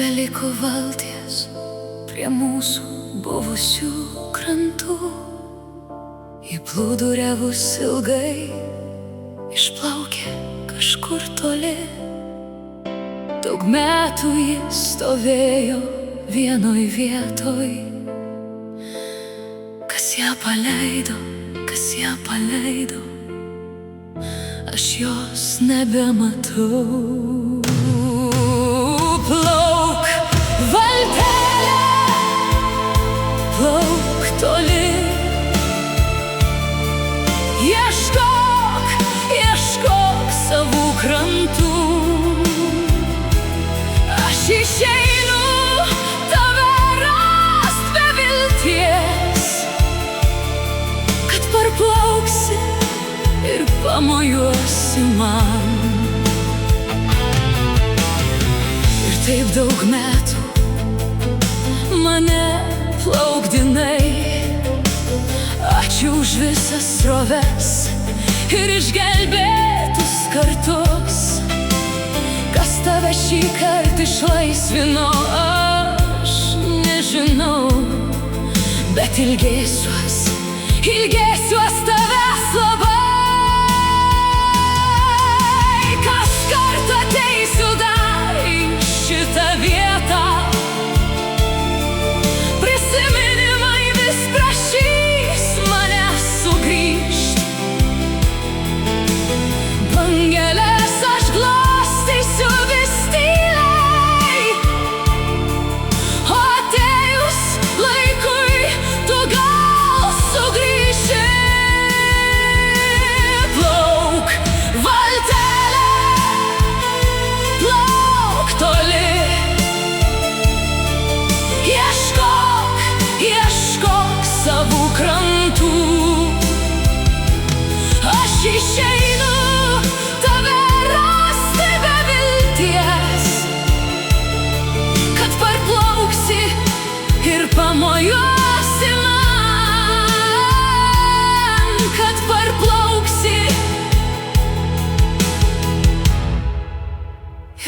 Nebeliko valties prie mūsų buvusių krantų. Į plūduriavus ilgai išplaukė kažkur toli. Daug metų jis stovėjo vienoj vietoj. Kas ją paleido, kas ją paleido, aš jos nebematau. Plauk, valtelė, plauk toli. Ieškok, ieškok savų krantų. Aš išeinu tave rast be vilties, kad parplauksi ir pamojuosi man. Ir taip daug metų mane plaukdinai. Ačiū už visas sroves ir išgelbėtus kartus. Kas tave šį kartą išlaisvino, aš nežinau, bet ilgėsiuos, ilgėsiuos tavęs labai. Kas kartą ateisiu dar į šitą vietą, prisiminimai vis prašys mane sugrįžt. Bangeles aš glostysiu vis tyliai, o atėjus laikui tu gal sugrįši. Plauk, valtelė, plauk toli. Ieškok, ieškok savų krantų. Aš išeinu tave rasti be vilties, kad parplauksi ir pamojuosi man. Kad parplauksi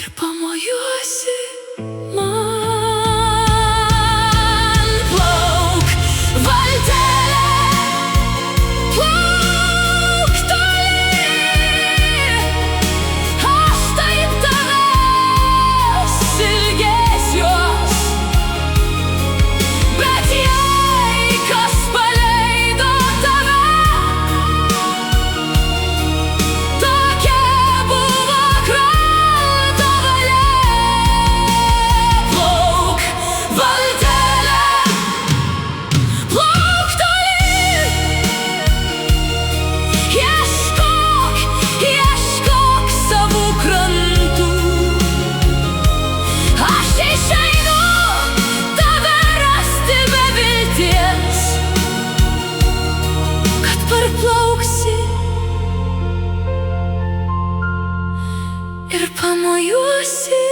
ir pamojuosi man. Plauk, valtelė, plauk toli. Aš taip tavęs ilgėsiuos, bet jei kas paleido tave, tokia buvo kranto valia. Plauk, valtelė, plauk toli. Ieškok, ieškok savų krantų. Aš išeinu tave rasti be vilties, kad parplauksi ir pamojuosi